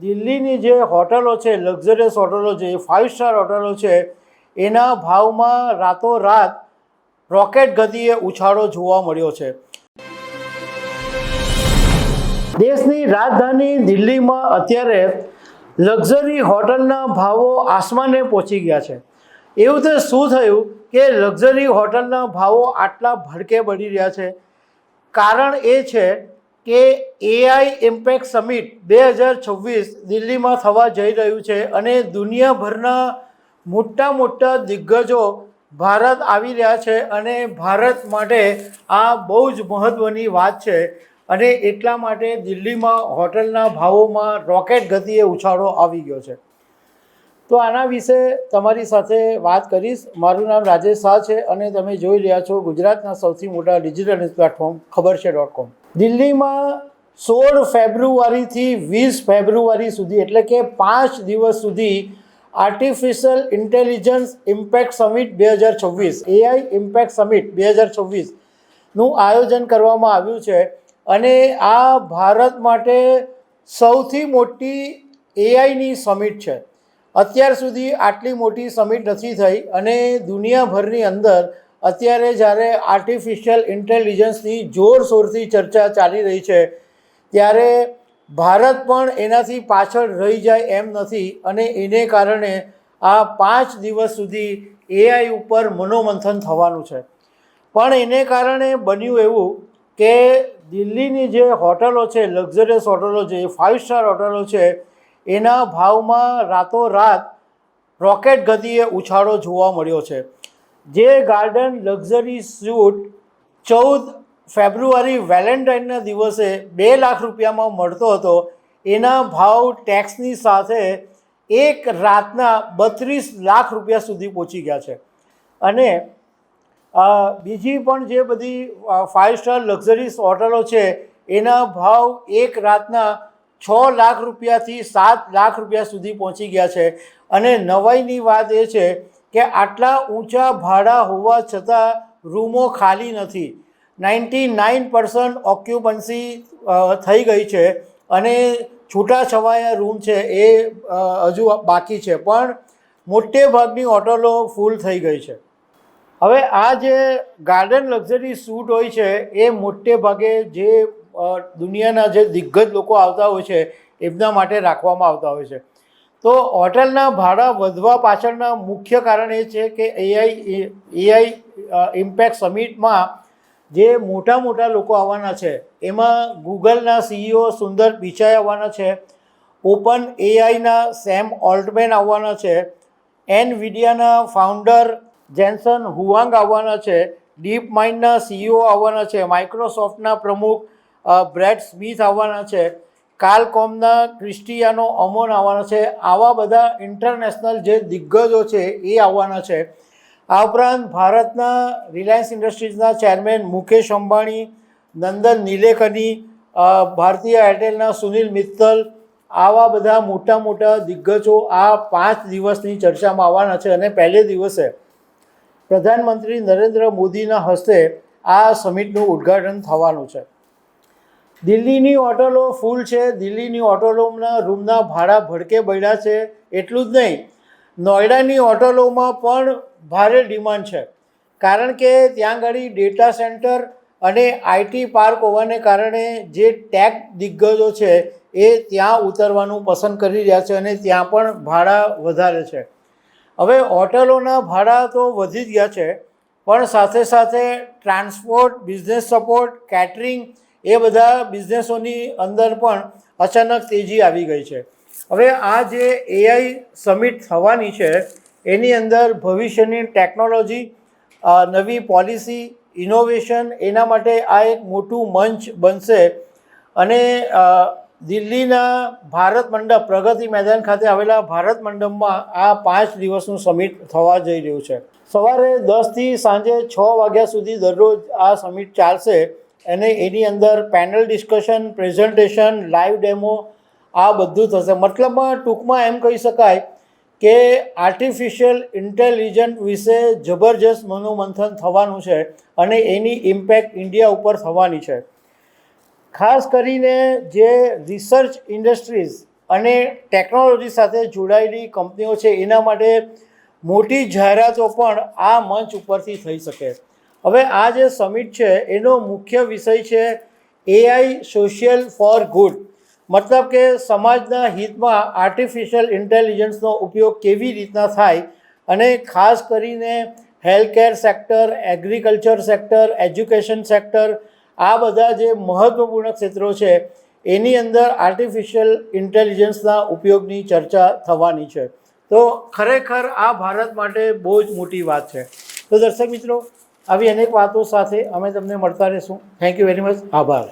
દિલ્હીની જે હોટલો છે, લક્ઝરિયસ હોટલો છે, 5 સ્ટાર હોટલો છે, એના ભાવમાં રાતોરાત રોકેટ ગતિએ ઉછાળો જોવા મળ્યો છે. દેશની રાજધાની દિલ્હીમાં અત્યારે લક્ઝરી હોટલના ભાવો આસમાને પહોંચી ગયા છે. એવું તો શું થયું કે લક્ઝરી હોટલના ભાવો આટલા ભડકે બળી રહ્યા છે? કારણ એ છે કે AI ઇમ્પેક્ટ સમિટ 2026 દિલ્હીમાં થવા જઈ રહ્યું છે અને દુનિયાભરના મોટા મોટા દિગ્ગજો ભારત આવી રહ્યા છે અને ભારત માટે આ બહુ જ મહત્ત્વની વાત છે અને એટલા માટે દિલ્હીમાં હોટલના ભાવોમાં રોકેટ ગતિએ ઉછાળો આવી ગયો છે. તો આના વિશે તમારી સાથે વાત કરીશ. મારું નામ રાજેશ શાહ છે અને તમે જોઈ રહ્યા છો ગુજરાતના સૌથી મોટા ડિજિટલ ન્યૂઝ પ્લેટફોર્મ ખબરછે.com. દિલ્હીમાં 16 ફેબ્રુઆરીથી 20 ફેબ્રુઆરી સુધી એટલે કે 5 દિવસ સુધી artificial intelligence impact summit 2026 AI impact summit 2026નું આયોજન કરવામાં આવ્યું છે અને આ ભારત માટે સૌથી મોટી AIની સમિટ છે. અત્યાર સુધી આટલી મોટી સમિટ નથી થઈ અને દુનિયાભરની અંદર અત્યારે જ્યારે આર્ટિફિશિયલ ઇન્ટેલિજન્સની જોરશોરથી ચર્ચા ચાલી રહી છે ત્યારે ભારત પણ એનાથી પાછળ રહી જાય એમ નથી અને એને કારણે આ 5 દિવસ સુધી AI ઉપર મનોમંથન થવાનું છે. પણ એને કારણે બન્યું એવું કે દિલ્હીની જે હોટલો છે, લક્ઝરિયસ હોટલો છે, 5 સ્ટાર હોટલો છે, એના ભાવમાં રાતોરાત રોકેટ ગતિએ ઉછાળો જોવા મળ્યો છે. જે ગાર્ડન લક્ઝરી સ્યુટ 14 ફેબ્રુઆરી વેલેન્ટાઇનના દિવસે 2 લાખ રૂપિયામાં મળતો હતો એના ભાવ ટેક્સની સાથે એક રાતના 32 લાખ રૂપિયા સુધી પહોંચી ગયા છે. અને બીજી પણ જે બધી 5 સ્ટાર લક્ઝરીસ હોટલો છે એના ભાવ એક રાતના 6 લાખ રૂપિયાથી 7 લાખ રૂપિયા સુધી પહોંચી ગયા છે. અને નવાઈની વાત એ છે કે આટલા ઊંચા ભાડા હોવા છતાં રૂમો ખાલી નથી. 99% ઓક્યુપન્સી થઈ ગઈ છે અને છૂટાછવાયા રૂમ છે એ હજુ બાકી છે, પણ મોટે ભાગની હોટલો ફૂલ થઈ ગઈ છે. હવે આ જે ગાર્ડન લક્ઝરી સૂટ હોય છે એ મોટે ભાગે જે દુનિયાના જે દિગ્ગજ લોકો આવતા હોય છે એમના માટે રાખવામાં આવતા હોય છે. તો હોટલના ભાડા વધવા પાછળના મુખ્ય કારણ એ છે કે AI ઇમ્પેક્ટ સમિટમાં જે મોટા મોટા લોકો આવવાના છે એમાં ગૂગલના CEO સુંદર પિચાઈ આવવાના છે, ઓપન AIના સેમ ઓલ્ટમેન આવવાના છે, NVIDIAના ફાઉન્ડર જેન્સન હુઆંગ આવવાના છે, ડીપ માઇન્ડના CEO આવવાના છે, માઇક્રોસોફ્ટના પ્રમુખ બ્રેડ સ્મિથ આવવાના છે, કાલકોમના ક્રિસ્ટિયાનો અમોન આવવાના છે. આવા બધા ઇન્ટરનેશનલ જે દિગ્ગજો છે એ આવવાના છે. આ ઉપરાંત ભારતના રિલાયન્સ ઇન્ડસ્ટ્રીઝના ચેરમેન મુકેશ અંબાણી, નંદન નીલેકની, ભારતીય એરટેલના સુનિલ મિત્તલ, આવા બધા મોટા મોટા દિગ્ગજો આ 5 દિવસની ચર્ચામાં આવવાના છે. અને પહેલે દિવસે પ્રધાનમંત્રી નરેન્દ્ર મોદીના હસ્તે આ સમિટનું ઉદ્ઘાટન થવાનું છે. દિલ્હીની હોટલો ફૂલ છે. દિલ્હીની હોટલોના રૂમના ભાડા ભડકે બળ્યા છે. એટલું જ નહીં, નોઈડાની હોટલોમાં પણ ભારે ડિમાન્ડ છે. કારણ કે ત્યાં આગળ ડેટા સેન્ટર અને IT પાર્ક હોવાને કારણે જે ટેક દિગ્ગજો છે એ ત્યાં ઉતરવાનું પસંદ કરી રહ્યા છે અને ત્યાં પણ ભાડા વધારે છે. હવે હોટલોના ભાડા તો વધી જ ગયા છે, પણ સાથે સાથે ટ્રાન્સપોર્ટ, બિઝનેસ સપોર્ટ, કેટરિંગ એ બધા બિઝનેસોની અંદર પણ અચાનક તેજી આવી ગઈ છે. હવે આ જે AI સમિટ થવાની છે એની અંદર ભવિષ્યની ટેકનોલોજી, નવી પોલિસી, ઇનોવેશન, એના માટે આ એક મોટું મંચ બનશે. અને દિલ્હીના ભારત મંડપ, પ્રગતિ મેદાન ખાતે આવેલા ભારત મંડપમાં આ 5 દિવસનું સમિટ થવા જઈ રહ્યું છે. સવારે 10થી સાંજે 6 વાગ્યા સુધી દરરોજ આ સમિટ ચાલશે અને એની અંદર panel discussion, presentation, live demo આ બધું થશે. મતલબમાં ટૂંકમાં એમ કહી શકાય કે આર્ટિફિશિયલ ઇન્ટેલિજન્સ વિશે જબરજસ્ત મનોમંથન થવાનું છે અને એની ઇમ્પેક્ટ ઇન્ડિયા ઉપર થવાની છે. ખાસ કરીને જે રિસર્ચ ઇન્ડસ્ટ્રીઝ અને ટેકનોલોજી સાથે જોડાયેલી કંપનીઓ છે એના માટે મોટી જાહેરાતો પણ આ મંચ ઉપરથી થઈ શકે. હવે આ જે સમિટ છે એનો મુખ્ય વિષય છે AI સોશિયલ ફોર ગુડ, મતલબ કે સમાજના હિતમાં આર્ટિફિશિયલ ઇન્ટેલિજન્સનો ઉપયોગ કેવી રીતના થાય, અને ખાસ કરીને healthcare sector, agriculture sector, education sector, આ બધા જે મહત્ત્વપૂર્ણ ક્ષેત્રો છે એની અંદર આર્ટિફિશિયલ ઇન્ટેલિજન્સના ઉપયોગની ચર્ચા થવાની છે. તો ખરેખર આ ભારત માટે બહુ જ મોટી વાત છે. તો દર્શક મિત્રો, આવી અનેક વાતો સાથે અમે તમને મળતા રહીશું. Thank you very much. આભાર.